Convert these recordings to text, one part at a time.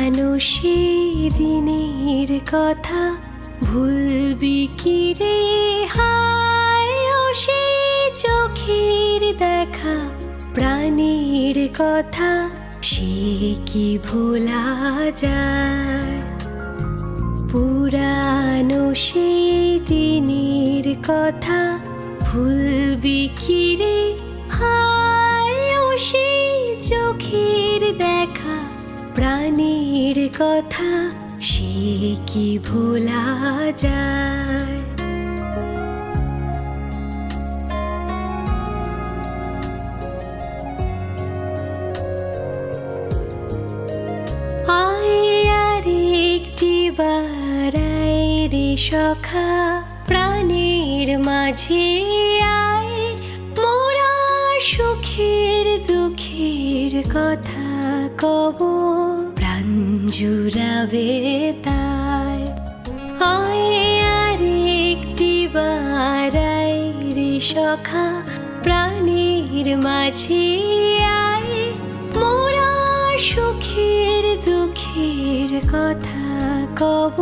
পুরানো সেই দিনের কথা ভুলবি কি রে হায় ও সেই চোখের দেখা প্রাণীর কথা সে কি ভোলা যায় পুরানো সেই দিনের কথা ভুলবি কি রে হায় ও সেই চোখের দেখা প্রাণীর কথা সে কি ভোলা যায় আয় আর একটি বার আয় রে সখা প্রাণীর মাঝে আয় মোরা সুখের দুঃখের কথা কব প্রাণ জুড়াবে তাই আয় আর একটি বার আয় রে সখা প্রাণীর মাঝে আয় মোরা সুখের দুঃখের কথা কব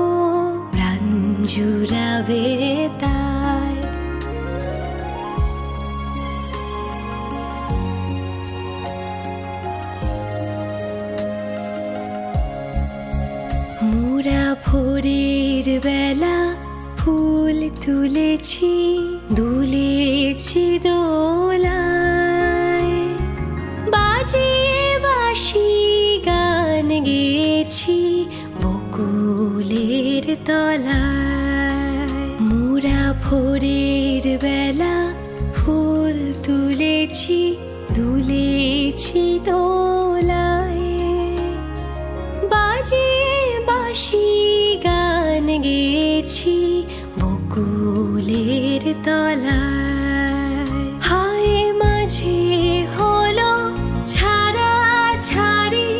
প্রাণ জুড়াবে তাই মোরা ভোরের বেলা ফুল তুলেছি দুলেছি দোলায় বাজিয়ে বাঁশি গান গেয়েছি বকুলের তলায় মোরা ভোরের বেলা ফুল তুলেছি দুলেছি দোলায় বাজিয়ে বাঁশি গান গেয়েছি বকুলের তলায় হায় মাঝে হলো ছাড়া ছাড়ি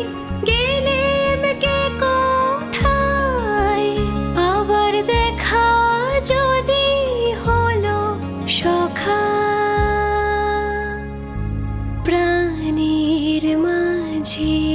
গেলেম কে কোথায় আবার দেখা যদি হলো সখা প্রাণীর মাঝে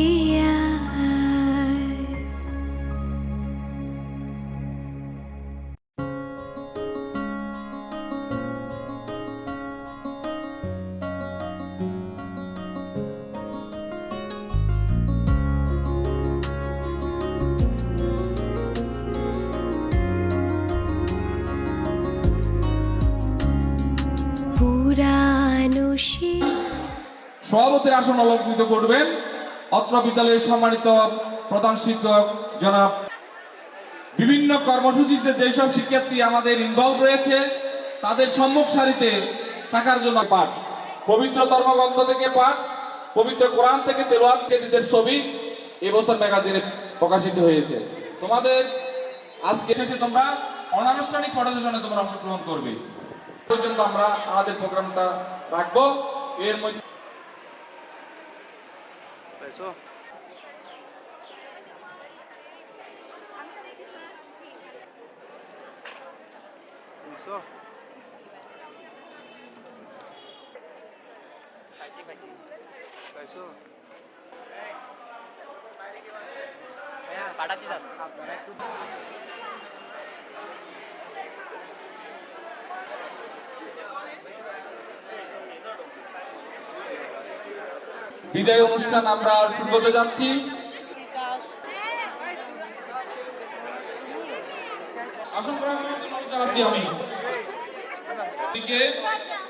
পুরানো সেই সভাপতির আসন অলঙ্কৃত করবেন অত্র বিদ্যালয়ের সম্মানিত প্রধান শিক্ষক জনাব বিভিন্ন কর্মসূচিতে যেসব শিক্ষার্থী আমাদের ইনভলভ রয়েছে তাদের সম্মুখ সারিতে থাকার জন্য পাঠ পবিত্র ধর্মগ্রন্থ থেকে পাঠ পবিত্র কোরআন থেকে তেলাওয়াত কেদিদের ছবি এবছর ম্যাগাজিনে প্রকাশিত হয়েছে তোমাদের আজকে শেষে তোমরা অনানুষ্ঠানিক ফটো সেশনে তোমরা অংশগ্রহণ করবে পর্যন্ত আমরা আমাদের প্রোগ্রামটা রাখবো এর মধ্যে বিদায় অনুষ্ঠান আমরা শুরু করতে যাচ্ছি আসন গ্রহণ জানাচ্ছি আমি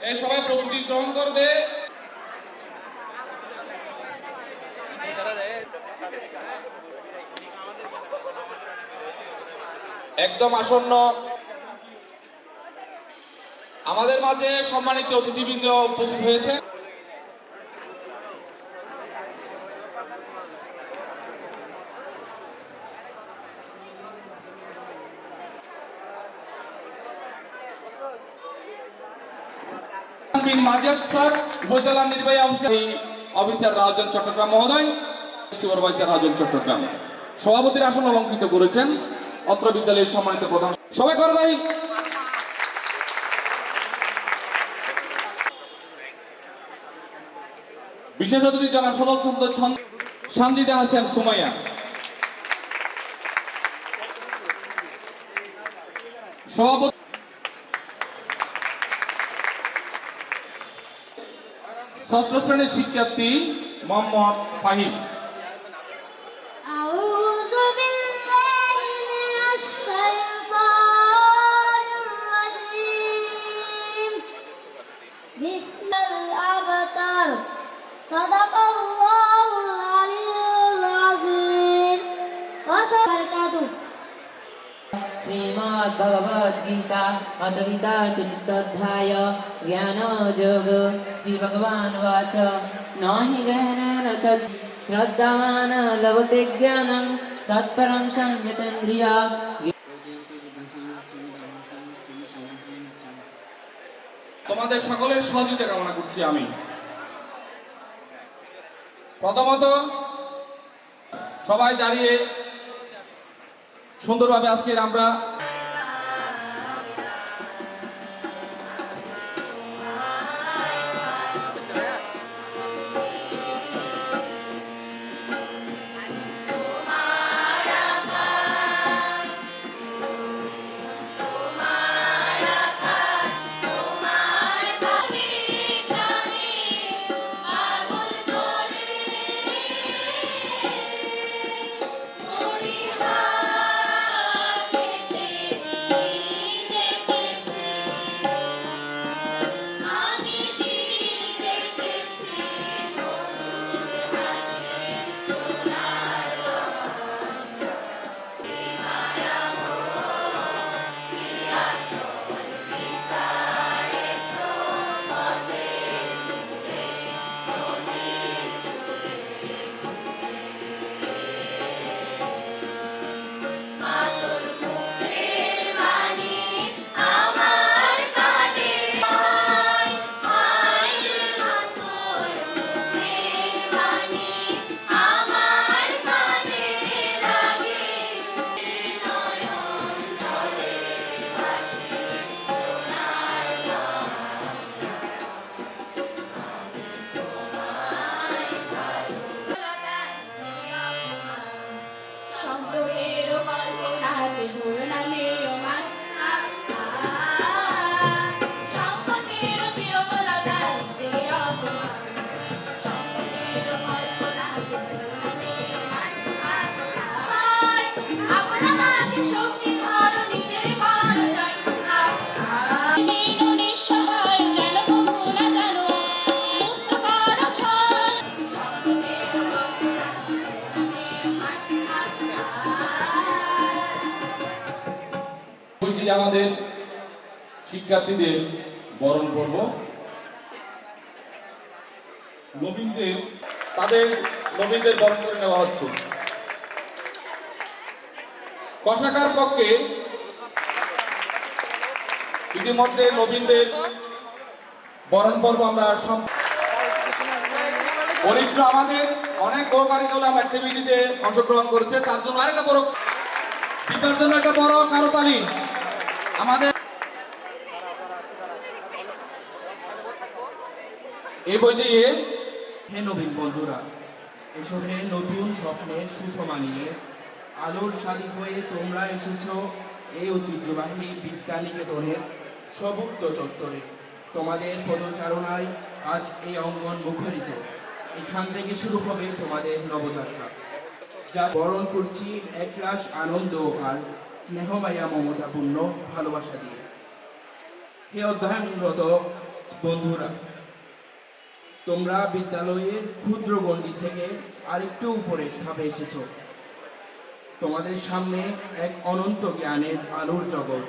এই সবাই প্রস্তুতি গ্রহণ করবে একদম আসন্ন আমাদের মাঝে সম্মানিত অতিথিবৃন্দ উপস্থিত হয়েছে উপজেলা নির্বাহী অফিসার রাজন চট্টগ্রাম মহোদয় সুপারভাইজার রাজন চট্টগ্রাম সভাপতির আসন অলঙ্কৃত করেছেন অত্র বিদ্যালয়ের সম্মানিত প্রধান সবাই করে দাঁড়ি বিশেষ অতিথি জনাব সদস্য সঞ্জিদা হাসান সুমাইয়া সভাপতি ষষ্ঠ শ্রেণীর শিক্ষার্থী মোহাম্মদ ফাহিম। أعوذ بالله من الشيطان الرجيم بسم الأبتر صدق الله العلي العظيم وبركاته श्रीमद् भगवद गीता अद्वैता चतुर्थाध्याय ज्ञानयोग श्री भगवान वाच न हि गहनेन श्रद्धावान् लभते ज्ञानं तत्परं संयतेन्द्रिया। তোমাদের সকলের সহযোগিতা কামনা করছি আমি। প্রথমত সবাই দাঁড়িয়ে সুন্দরভাবে আজকের আমরা আমাদের শিক্ষার্থীদের বরণ করব। নবীনদের বরণ করে নেওয়া হচ্ছে। কোষাগার পক্ষে ইতিমধ্যে নবীনদের বরণ পর্ব আমরা পরিত্র আমাদের অনেক কারিকুলাম অ্যাক্টিভিটিতে অংশগ্রহণ করেছে, তার জন্য আরেকটা বড় দীপার জন্য একটা বড় কারতালি আমাদের। এই বই দিয়ে হে নবীন বন্ধুরা, এসো হে নতুন স্বপ্নের সুষমা নিয়ে, আলোর শাড়ি হয়ে তোমরা এসেছ এই ঐতিহ্যবাহী বিদ্যানিকেতনের সবুক্ত চত্বরে। তোমাদের পদচারণায় আজ এই অঙ্গন মুখরিত। এখান থেকে শুরু হবে তোমাদের নবযাত্রা, যা বরণ করছি একরাশ আনন্দ আর স্নেহমায়া মমতাপূর্ণ ভালোবাসা দিয়ে। হে অধ্যয়নরত বন্ধুরা, তোমরা বিদ্যালয়ের ক্ষুদ্র গণ্ডি থেকে আরেকটু উপরে ধাপে এসেছ। তোমাদের সামনে এক অনন্ত জ্ঞানের আলোর জগৎ।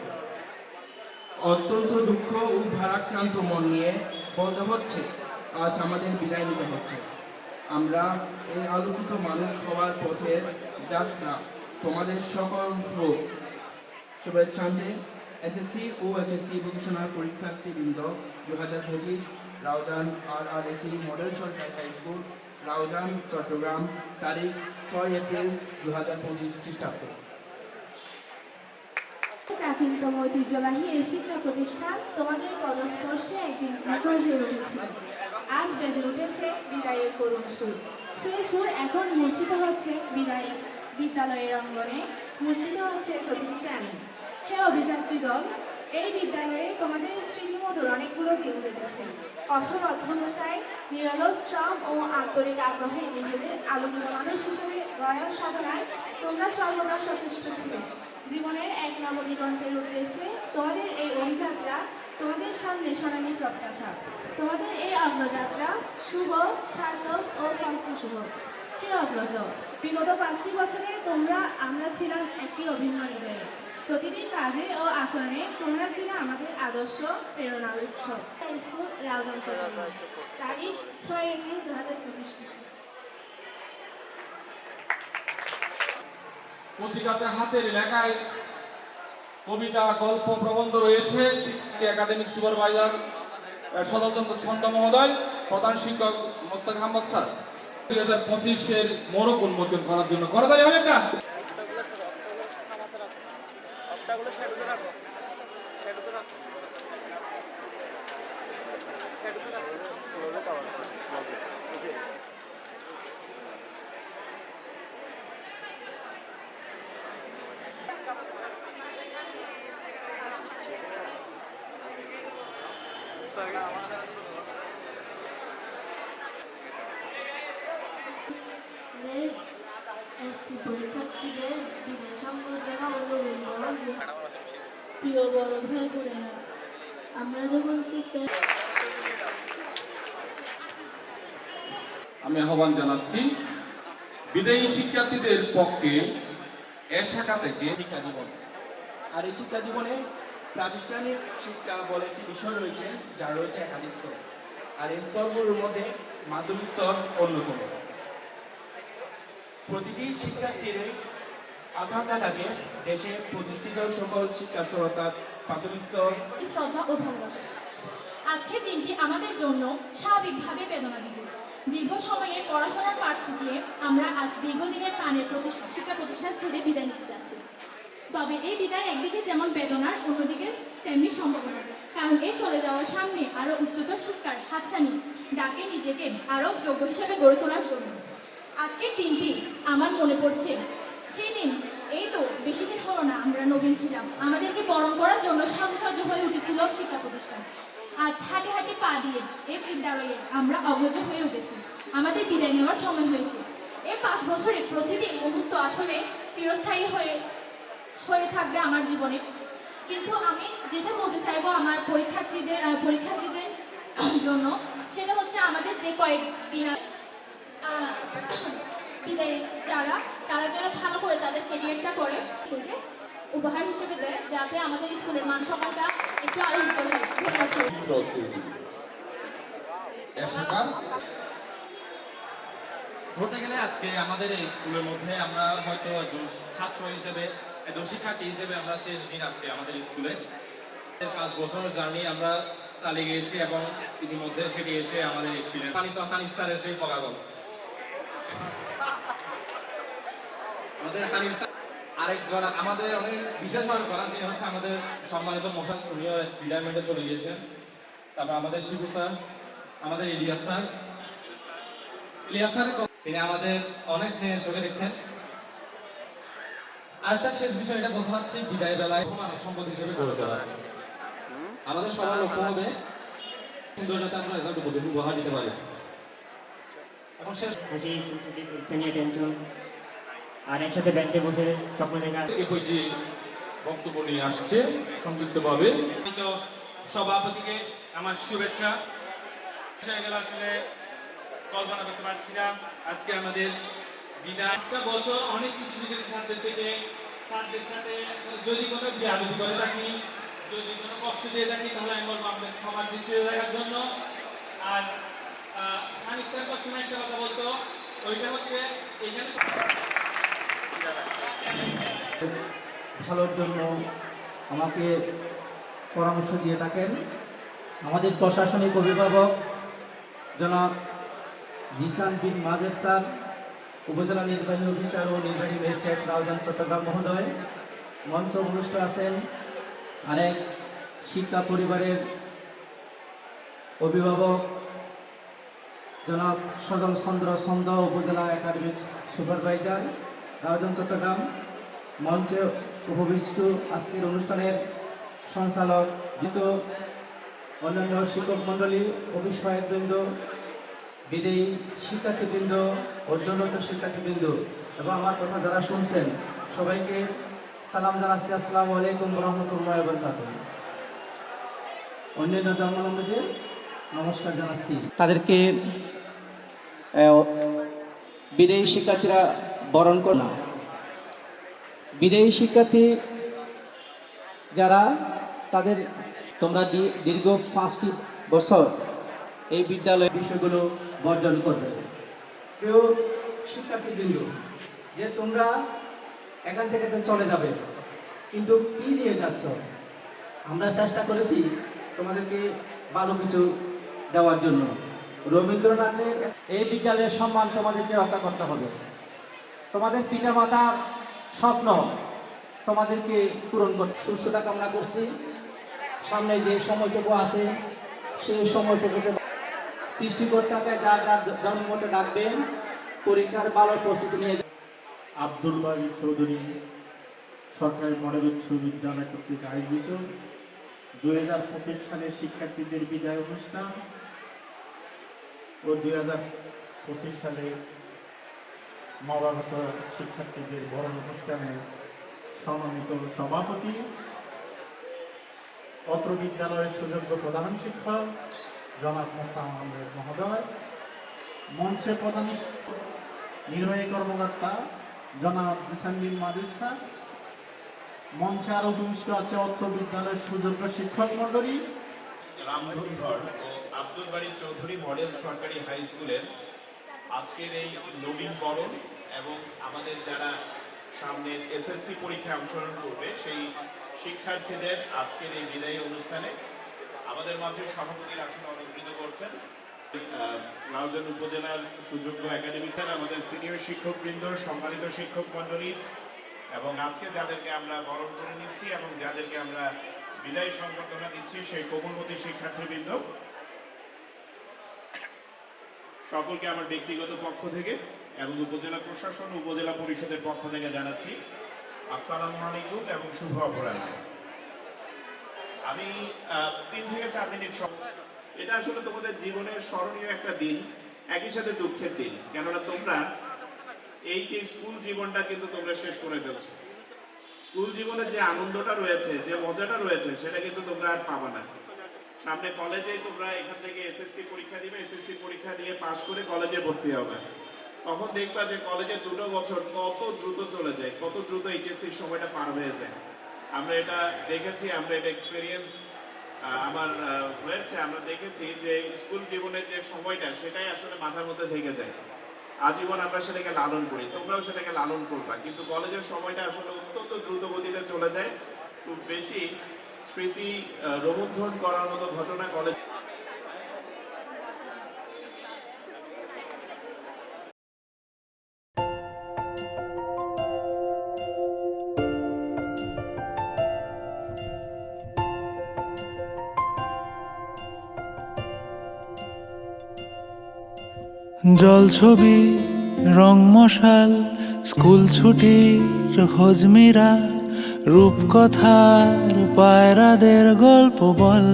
অত্যন্ত দুঃখ ও ভারাক্রান্ত মন নিয়ে বলতে হচ্ছে আজ আমাদের বিদায় নিতে হচ্ছে। আমরা এই আলোকিত মানুষ হওয়ার পথের যাত্রা তোমাদের সকল শুভেচ্ছান্তে এসএসসি ও এসএসসি ভোকেশনাল পরীক্ষার্থীবৃন্দ 2025 রাউজান RRSE মডেল সরকারি হাই স্কুল, রাউজান, চট্টগ্রাম, তারিখ 6 এপ্রিল 2025 খ্রিস্টাব্দ। প্রাচীনতম ঐতিহ্যবাহী এই শিক্ষা প্রতিষ্ঠান তোমাদের পদস্পর্শে একদিন মুখর হয়ে উঠেছে। আজ বেজে উঠেছে বিদায়ের করুণ সুর। সেই সুর এখন মূর্ছিত হচ্ছে বিদায়ের বিদ্যালয়ের অঙ্গনে, মূর্ছিত হচ্ছে প্রতিটি প্রাণী। হে অভিযাত্রী দল, এই বিদ্যালয়ে তোমাদের স্মৃতিমধুর অনেকগুলো দিন কেটেছে। কঠোর অধ্যবসায়, নিরলস শ্রম ও আন্তরিক আগ্রহে নিজেদের আলোকিত মানুষ হিসেবে গড়ার সাধনায় তোমরা সর্বদা সচেষ্ট ছিলে। জীবনের এক নবদিগন্তের উদ্দেশ্যে তোমাদের এই অভিযাত্রা, তোমাদের সামনে সোনালী প্রত্যাশা। তোমাদের এই অগ্রযাত্রা শুভ, সার্থক ও ফলপ্রসূ হোক। হে অগ্রজ, বিগত 5টি বছরে আমরা ছিলাম একটি অভিন্ন হৃদয়ে। প্রতিটি কাজে ও আচরণে তোমরা ছিলে আমাদের আদর্শ, প্রেরণার উৎস। স্কুল রাউজান চট্টগ্রাম, তারিখ 6 এপ্রিল 2025। পত্রিকাতে হাতের লেখায় কবিতা, গল্প, প্রবন্ধ রয়েছে। একাডেমিক সুপারভাইজার সদরচন্দ্র ছন্দ মহোদয়, প্রধান শিক্ষক মোস্তাক আহমদ স্যার 2025-এর মোড়ক উন্মোচন করার জন্য করতালি হবে একটা। পরীক্ষার্থীদের বিদায় সম্বর্ধনা ও রবীন্দ্র প্রিয় বড় ভাই বোনেরা, আমরা যখন শিক্ষা আমি আহ্বান জানাচ্ছি বিদায়ী শিক্ষার্থীদের পক্ষে এ শাখা থেকে শিক্ষা জীবন। আর এই শিক্ষা জীবনে প্রাতিষ্ঠানিক শিক্ষা বলে একটি বিষয় রয়েছে, যা রয়েছে একাধিক স্তর। আর এই স্তরগুলোর মধ্যে মাধ্যমিক স্তর অন্যতম। প্রতিটি শিক্ষার্থীর আকাঙ্ক্ষা থাকে দেশে প্রতিষ্ঠিত সকল শিক্ষা স্তর অর্থাৎ প্রাথমিক স্তর। শ্রদ্ধা ও ভালোবাসা। আজকের দিনটি আমাদের জন্য স্বাভাবিকভাবে বেদনাবিধুর। দীর্ঘ সময়ের পড়াশোনার পাঠ চুকিয়ে আমরা আজ দীর্ঘদিনের প্রাণের শিক্ষা প্রতিষ্ঠান ছেড়ে বিদায় নিতে যাচ্ছি। তবে এই বিদায় একদিকে যেমন বেদনার, অন্যদিকে তেমনি সম্ভাবনা। কারণ এই চলে যাওয়ার সামনে আরো উচ্চতর শিক্ষার হাতছানি ডাকে নিজেকে আরো যোগ্য হিসেবে গড়ে তোলার জন্য। আজকের দিনটি আমার মনে পড়ছে সেই দিন। এই তো বেশি দিন হলো না আমরা নবীন ছিলাম, আমাদেরকে বরণ করার জন্য সাজসজ্জ হয়ে উঠেছিল শিক্ষা প্রতিষ্ঠান। আজ হাঁটি হাঁটি পা দিয়ে এই বিদ্যালয়ে আমরা অগ্রজ হয়ে উঠেছি। আমাদের বিদায় নেওয়ার সময় হয়েছে। এই 5 বছরে প্রতিটি মুহূর্ত আসলে চিরস্থায়ী হয়ে থাকবে আমার জীবনে। কিন্তু আমি যেটা বলতে চাইবো আমার পরীক্ষার্থীদের জন্য, সেটা হচ্ছে আমাদের যে কয়েকদিন বিদায় তারা যেন ভালো করে তাদের ক্যারিয়ারটা করে উপহার হিসেবে দেয়, যাতে আমাদের স্কুলের মান সম্মানটা একটু আরো উজ্জ্বল হয়। ধরতে গেলে আজকে আমাদের এই স্কুলের মধ্যে আমরা হয়তো একজন ছাত্র হিসেবে, একজন শিক্ষার্থী হিসেবে আমরা শেষ দিন আজকে আমাদের স্কুলে। 5 বছর জার্নি আমরা চালিয়ে গিয়েছি এবং ইতিমধ্যে সেটি এসে আমাদের হানিফ স্যারের সেই পগাগল। আমাদের হানিফ স্যার আরেকজন আমাদের অনেক বিশেষভাবে করা, যে হচ্ছে আমাদের সম্মানিত মোশান, উনিও রিটায়ারমেন্টে চলে গিয়েছেন। তারপর আমাদের শিবু স্যার, আমাদের ইলিয়াস স্যার, তিনি আমাদের অনেক স্নেহের চোখে দেখতেন। আরেকটা শেষ বিষয় এটা বলতে চাচ্ছি, বিদায় বেলায় মানব সম্পদ হিসেবে গড়ে তোলা। আমাদের সবার লক্ষ্য হবে সুন্দর যাতে আমরা রেজাল্ট উপহার দিতে পারি। এবং শেষ টেনশন আর একসাথে বেঞ্চে বসে স্বপ্ন দেখা বক্তব্য নিয়ে আসছে সংক্ষিপ্তভাবে। সভাপতিকে আমার শুভেচ্ছা। আসলে কল্পনা করতে পারছি না আজকে আমাদের বিদায়। একটা বছর অনেক কিছু শিখেছি ছাত্রদের থেকে। ছাত্রদের সাথে যদি কোনো বিয়াদবি করে থাকি, যদি কোনো কষ্ট দিয়ে থাকি, তাহলে আমি বলবো আপনাদের ক্ষমার দৃষ্টিতে দেখার জন্য। আর হানিফ স্যার সবসময় একটা কথা বলতো, ওইটা হচ্ছে এইখানে ভালোর জন্য আমাকে পরামর্শ দিয়ে থাকেন আমাদের প্রশাসনিক অভিভাবক জনাব জিসান বিন মাজেদ স্যার, উপজেলা নির্বাহী অফিসার ও নির্বাহী ম্যাজিস্ট্রেট রাউজান চট্টগ্রাম মহোদয়। মঞ্চ অনুষ্ঠ আছেন আরেক শিক্ষা পরিবারের অভিভাবক জনাব সজল চন্দ্র ছন্দ, উপজেলা একাডেমিক সুপারভাইজার রাউজান চট্টগ্রাম। মঞ্চে উপবিষ্ট আজকের অনুষ্ঠানের সঞ্চালক দ্বিতীয় অন্যান্য শিক্ষক মণ্ডলী, অফিস সহায়কবৃন্দ, বিদেয়ী শিক্ষার্থীবৃন্দ, অধ্যয়নরত শিক্ষার্থীবৃন্দ এবং আমার কথা যারা শুনছেন সবাইকে সালাম জানাচ্ছি। আসসালামু আলাইকুম রহমতুল্লাহ বরকাতুহ। অন্যান্য ধর্মাবলম্বীদের নমস্কার জানাচ্ছি। তাদেরকে বিদেয়ী শিক্ষার্থীরা বরণ করে না। বিদেয়ী শিক্ষার্থী যারা তাদের তোমরা দীর্ঘ 5টি বছর এই বিদ্যালয়ের বিষয়গুলো বর্জন করবে। প্রিয় শিক্ষার্থীবৃন্দ, যে তোমরা এখান থেকে তো চলে যাবে, কিন্তু কি নিয়ে যাচ্ছ? আমরা চেষ্টা করেছি তোমাদেরকে ভালো কিছু দেওয়ার জন্য। রবীন্দ্রনাথের এই বিদ্যালয়ের সম্মান তোমাদেরকে রক্ষা করতে হবে। তোমাদের পিতামাতার স্বপ্ন তোমাদেরকে পূরণ করতে সুস্থতা কামনা করছি। সামনে যে সময়টুকু আছে সেই সময়টুকুতে সৃষ্টিকর্তাকে যার যার জন্মমতে ডাকবেন, পরীক্ষার ভালো প্রস্তুতি নিয়ে। আব্দুল বারী চৌধুরী সরকারি মডেল উচ্চ বিদ্যালয় কর্তৃক আয়োজিত 2025 সালের শিক্ষার্থীদের বিদায় অনুষ্ঠান ও 2025 সালে নবাগত শিক্ষার্থীদের বরণ অনুষ্ঠানের সম্মানিত সভাপতি, অত্র বিদ্যালয়ের সুযোগ্য প্রধান শিক্ষক জনাব মোস্তাফা আহমেদ মহোদয়, মঞ্চে প্রধান নির্বাহী কর্মকর্তা জনাব দিসান্দিন মাজিদ স্যার, মঞ্চে আরো উপবিষ্ট আছে অত্র বিদ্যালয়ের সুযোগ্য শিক্ষক মণ্ডলী, রামধনধর ও আব্দুল বারী চৌধুরী মডেল সরকারি হাই স্কুলের আজকের এই নবীন বরণ এবং আমাদের যারা সামনে এসএসসি পরীক্ষায় অংশগ্রহণ করবে সেই শিক্ষার্থীদের আজকের এই বিদায়ী অনুষ্ঠানে আমাদের মাঝে সভাপতির আসনে অলঙ্কৃত করছেন রাউজান উপজেলার সুযোগ্য একাডেমিক স্যার, আমাদের সিনিয়র শিক্ষকবৃন্দ, সম্মানিত শিক্ষক মণ্ডলী এবং আজকে যাদেরকে আমরা বরণ করে নিচ্ছি এবং যাদেরকে আমরা বিদায় সংবর্ধনা দিচ্ছি সেই কোমলমতি শিক্ষার্থীবৃন্দ, সকলকে আমার ব্যক্তিগত পক্ষ থেকে এবং উপজেলা প্রশাসন, উপজেলা পরিষদের পক্ষ থেকে জানাচ্ছি আসসালামু আলাইকুম এবং শুভ অপরাহ্ন। আমি 3 থেকে 4 মিনিট এটা আসলে তোমাদের জীবনের স্মরণীয় একটা দিন, একই সাথে দুঃখের দিন। কেননা তোমরা এই যে স্কুল জীবনটা কিন্তু তোমরা শেষ করে ফেলছো। স্কুল জীবনের যে আনন্দটা রয়েছে, যে মজাটা রয়েছে সেটা কিন্তু তোমরা আর পাবা না। সামনে কলেজে তোমরা এখান থেকে এসএসসি পরীক্ষা দিবে, এসএসসি পরীক্ষা দিয়ে পাশ করে কলেজে ভর্তি হবে। তখন দেখবা যে কলেজে 2 বছর কত দ্রুত চলে যায়, কত দ্রুত এইচএসসির সময়টা পার হয়ে যায়। আমরা এটা দেখেছি, আমরা এটা এক্সপেরিয়েন্স আমার হয়েছে। আমরা দেখেছি যে স্কুল জীবনের যে সময়টা সেটাই আসলে মাথার মধ্যে থেকে যায়, আজীবন আমরা সেটাকে লালন করি, তোমরাও সেটাকে লালন করবা। কিন্তু কলেজের সময়টা আসলে অত্যন্ত দ্রুত গতিতে চলে যায়। খুব বেশি স্মৃতি রোমন্থন করার মতো ঘটনা কলেজ। জলছবি, রং মশাল, স্কুল ছুটির হজমিরা, রূপকথার পায়রাদের গল্প বল।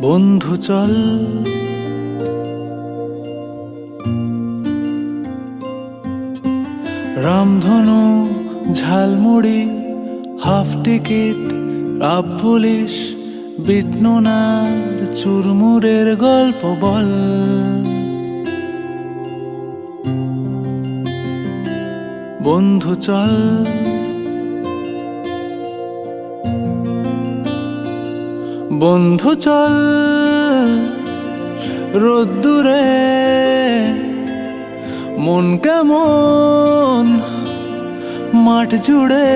বন্ধু চল রামধনু, ঝালমুড়ি, হাফ টিকিট, আপ পুলিশ, বিটনুনার চুরমুরের গল্প বল। বন্ধু চল বন্ধু চল রোদ্দুরে, মন কেমন মাঠ জুড়ে,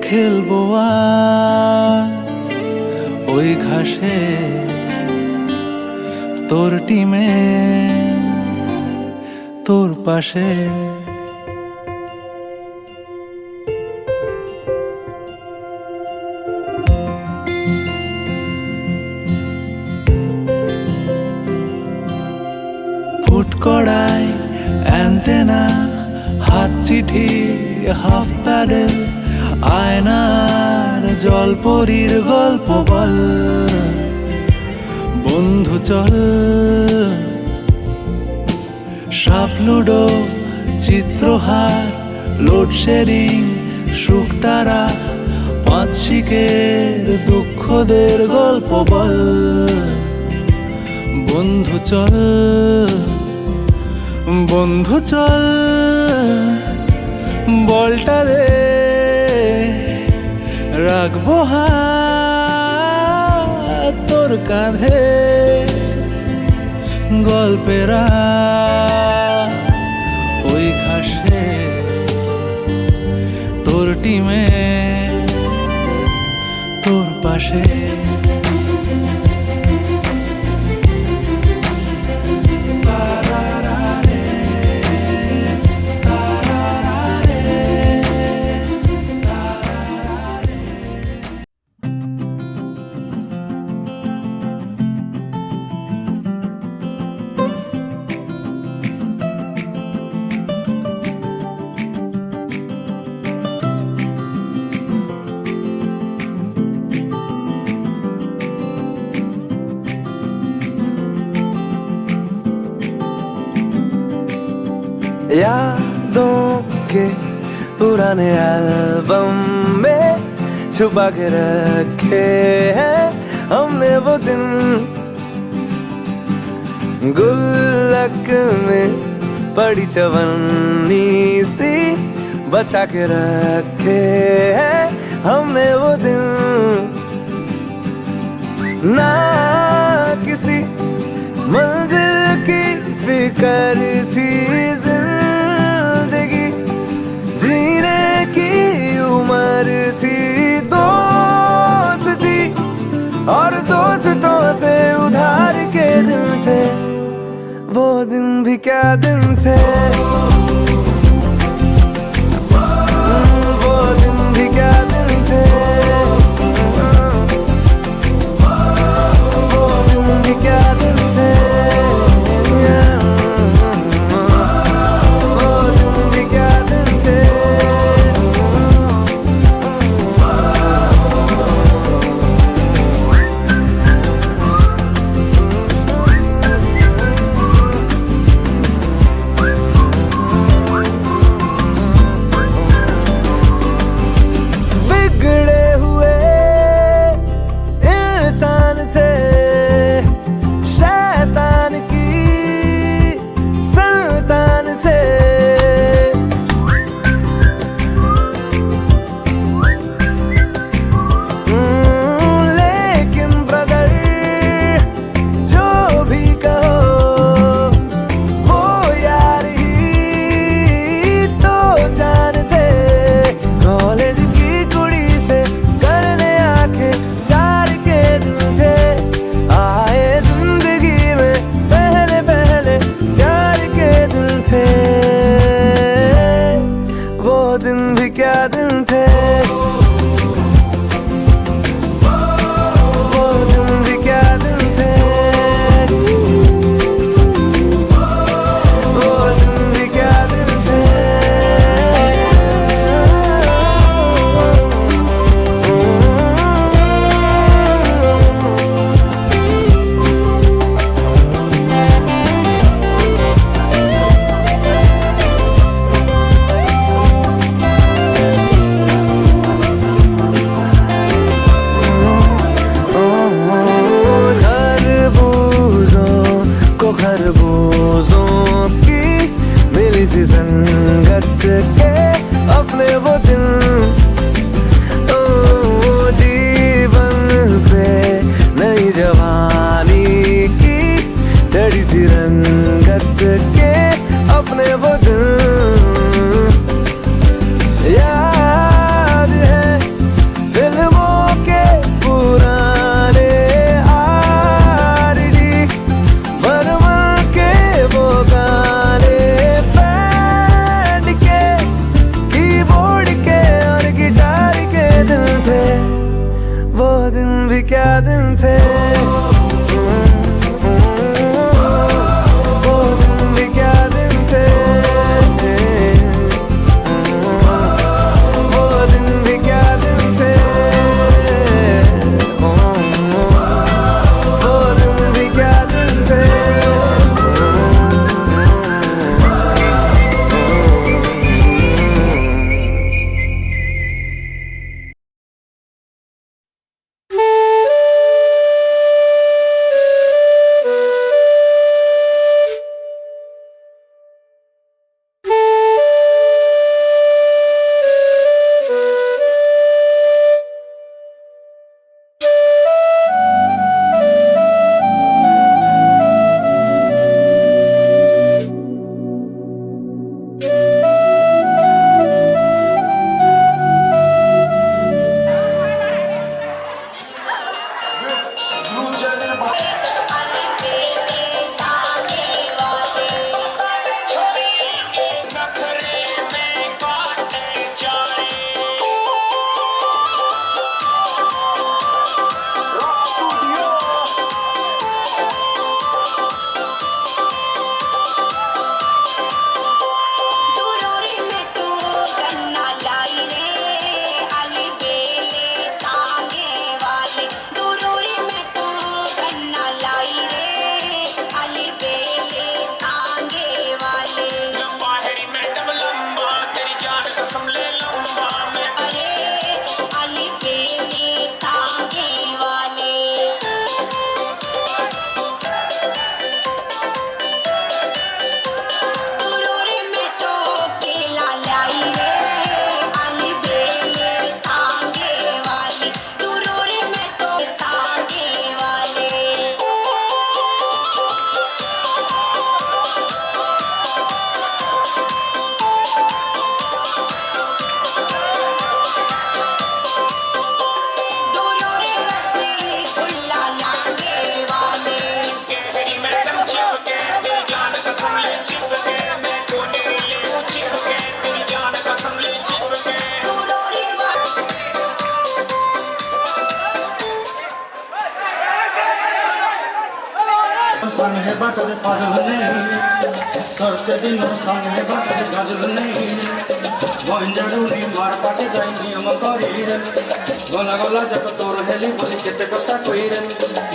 খেলবো আজ ওই ঘাসে তোর টিমে তোর পাশে। ফুট কড়াই হাত চিঠি হাফ প্যাডেল আয়নার জলপরীর গল্প বল বন্ধু চল সাপ লুডো চিত্রহার লোডশেডিং শুকতারা পাঁচ শিকের দুঃখদের গল্প বল বন্ধু চল বন্ধু চল বলটা রে রাখবো হাত তোর কাঁধে গল্পেরা ওই ঘাসে তোর টিমে তোর পাশে यादों के पुराने एल्बम में छुपा के रखे हैं हमने वो दिन गुल्लक में पड़ी चवन्नी सी बचा के रखे हैं हमने वो दिन ना किसी मंजिल की फिकर थी जिंदगी जीने की उम्र थी दोस्ती और दोस्तों से उधार के दिन थे वो दिन भी क्या दिन थे वो दिन भी क्या दिन थे वो दिन भी क्या दिन थे वो दिन भी क्या दिन थे बिगड़े हुए इंसान थे शैतान की संतान थे लेकिन ब्रदर जो भी कहो वो यार ही तो जानते कॉलेज की कुड़ी से करने आके चार के दिन थे आए जिंदगी में पहले पहले प्यार के दिन थे वो दिन भी क्या दिन थे वो दिन भी क्या दिन थे वो दिन भी क्या दिन थे खरबूजों को खरबूजों की मिली सी संगत के अपने वो दिन ओ जीवन पे नई जवानी की चढ़ी सी रंगत के अपने वो दिन याद है फिल्मों के पुराने आरडी बर्मन के वो गाने बैंड के कीबोर्ड के और गिटार के दिन थे वो दिन भी क्या दिन थे वो दिन भी क्या दिन थे संग है बकद फजल नहीं करते दिन संग है बकद गजल नहीं बंजारुनी मार पाके जाई नियम करी रे गला गला जक तोर हेली बोली केते कथा कई रे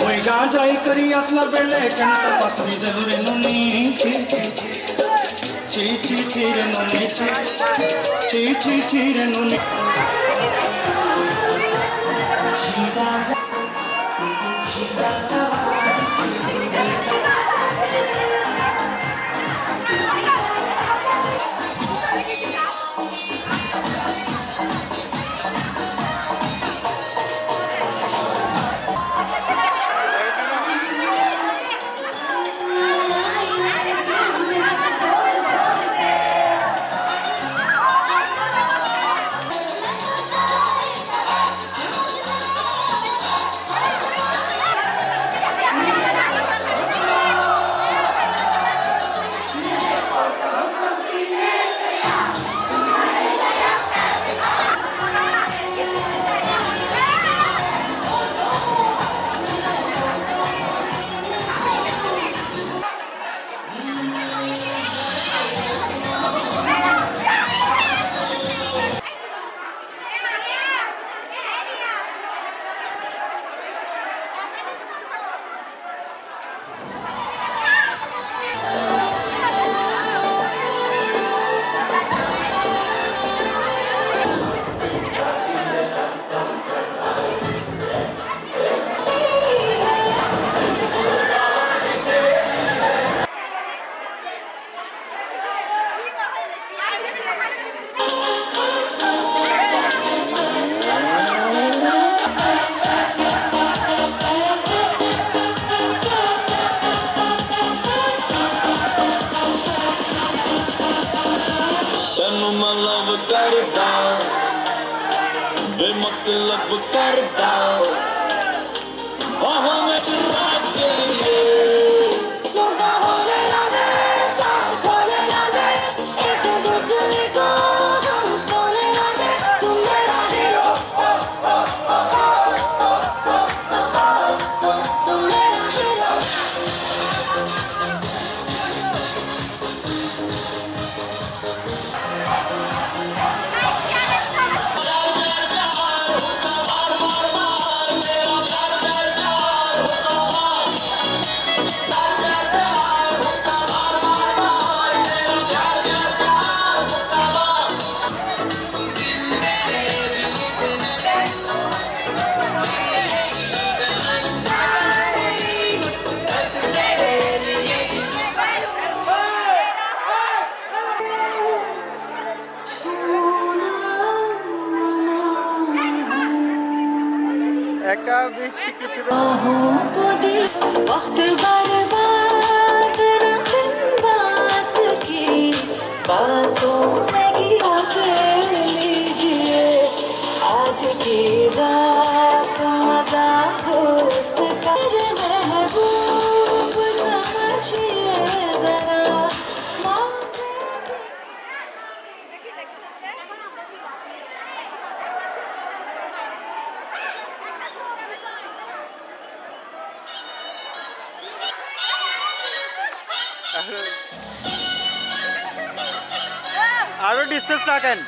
मुई गा जाई करी असला बेले केनता पसरी देलु रे नुनी ची ची ची रे नुनी ची ची ची रे नुनी मतलब करदा बेमतलब करदा ओह मैं रात के लिए सुबह होने लगे साथ होने लगे एक दूसरे को हम सोने लगे तुम मेरा हीरो तुम मेरा हीरो वक्त बर्बाद न दिन बात की बातों में गिरा से लीजिए आज की रात मजा दोस्त कर महबूब समझिए जरा আরো ডিসটেন্স রাখেন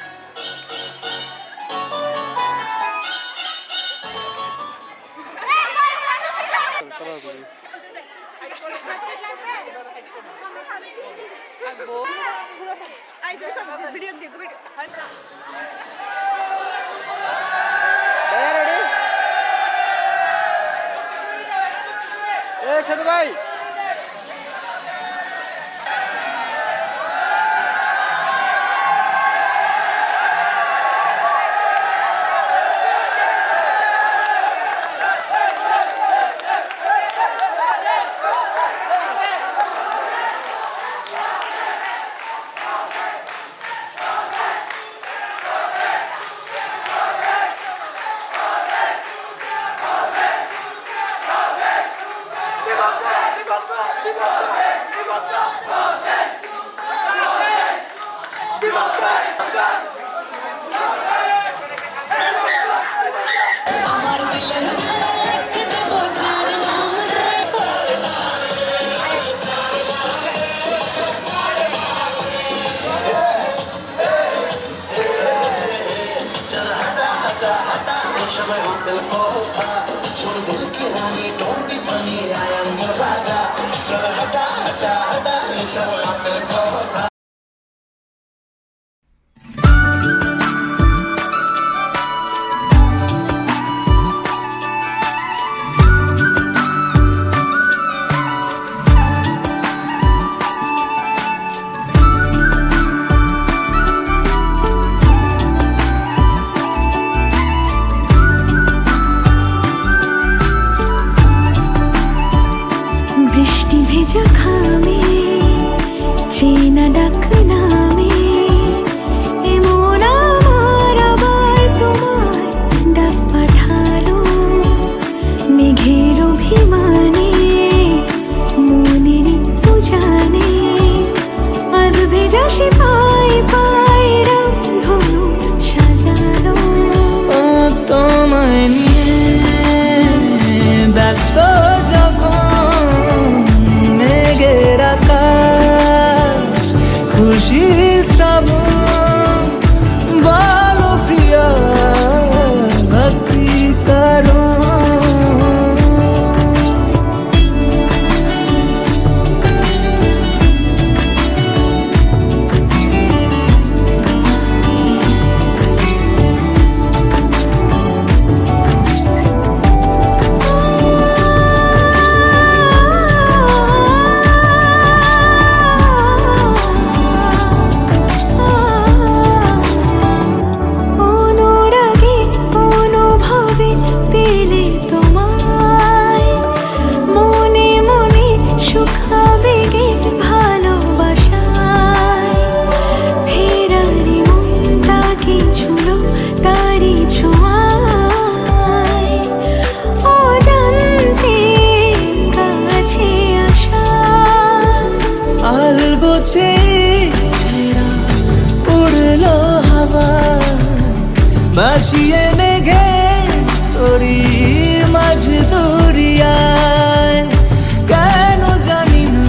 সাধু ভাই Viva বৃষ্টি ভেজা খামে চেনা ডাক নামে এমন আমার আবার তোমার ডাক পাঠালো মেঘের অভিমানে মনের উজানে আর ভেজা সে পাই পাই রামধনু সাজালো তোমায় নিয়ে ব্যস্ত খুশি শ্রাবণ বলো প্রিয়া ভক্তি করো উড়লো হাওয়া ভাসিয়ে মেঘে তোরি মাঝ দরিয়ায় কেন জানি না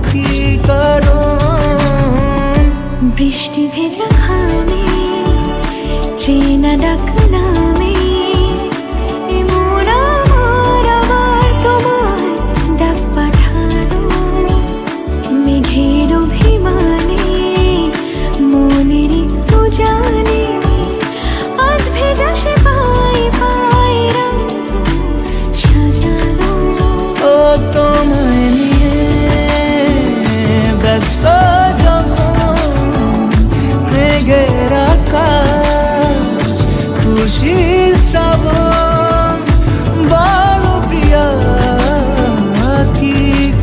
কি কারণ বৃষ্টি ভেজা খামে চেনা ডাক নামে এমন আমার আবার তোমার ডাক পাঠালো মেঘের অভিমানে মনের উজানে আধ ভেজা সে পাই পাই রামধনু সাজালো ও তোমায় নিয়ে ব্যস্ত যখন মেঘের আকাশ খুশি শ্রাবণ বলো প্রিয়া কি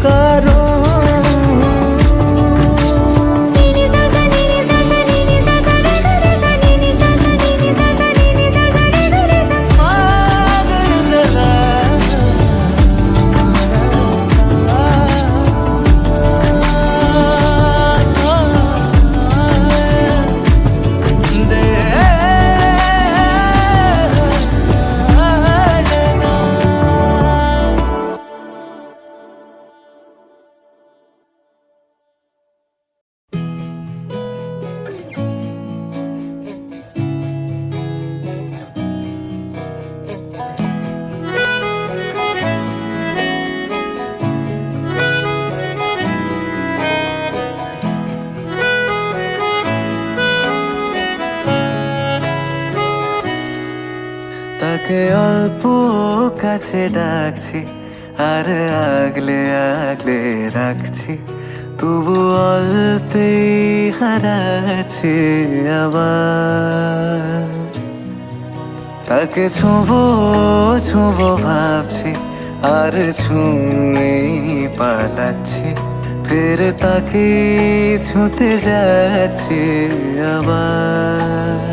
কারণ তাকে অল্প কাছে ডাকছি আর আগলে আগলে রাখছি তবু অল্পে হারাচ্ছে আবার তাকে ছোঁবো ছোঁবো ভাবছি আর ছুঁয়ে পালাচ্ছি ফের তাকে ছুঁতে যাচ্ছে আবার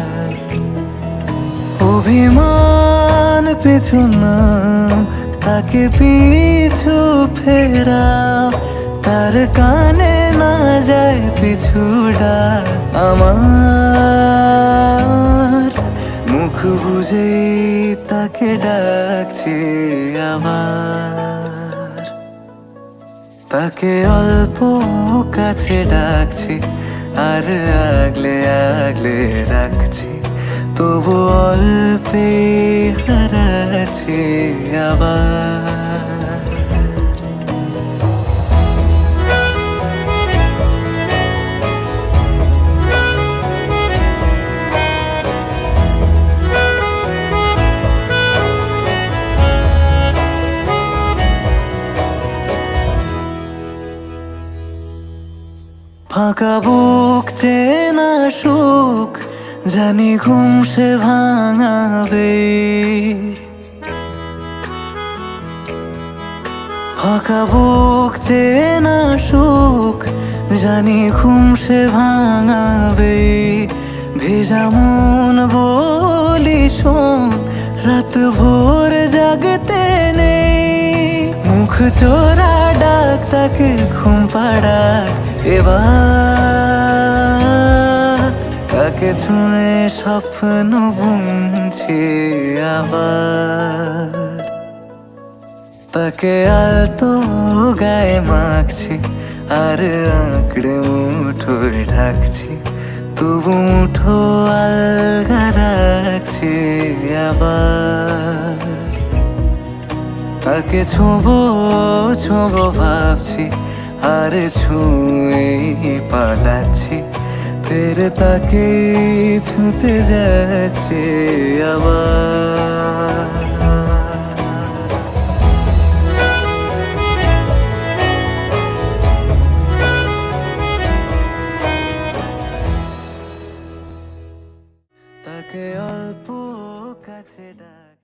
অভিমান পিছু নাম তাকে পিছু ফেরাও তার কানে না যায় পিছু ডাক আমার মুখ বুঝে তাকে ডাকছে আবার তাকে অল্প কাছে ডাকছি আর আগলে আগলে রাখছি তবু অল্পে হারাচ্ছে আবার ফাঁকা বুক চেনা সুখ জানি ঘুম সে ভাঙাবে, ফাঁকা বুক চেনা সুখ জানি ঘুম সে ভাঙাবে। ভেজা মন বলি শোন রাত ভোর জাগতে নেই, মুখ চোরা ডাক তাকে ঘুম পাড়াক এবার, তাকে ছুঁয়ে স্বপ্ন বুনছে আবার, তাকে আলতো গায়ে মাখছি আর আঁকড়ে মুঠোয় ঢাকছি, তবু মুঠো আলগা রাখছি আবার, তাকে ছোঁবো ছোঁবো ভাবছি আর ছুঁয়ে পালাচ্ছি, ফের তাকে ছুঁতে যাচ্ছে আবার।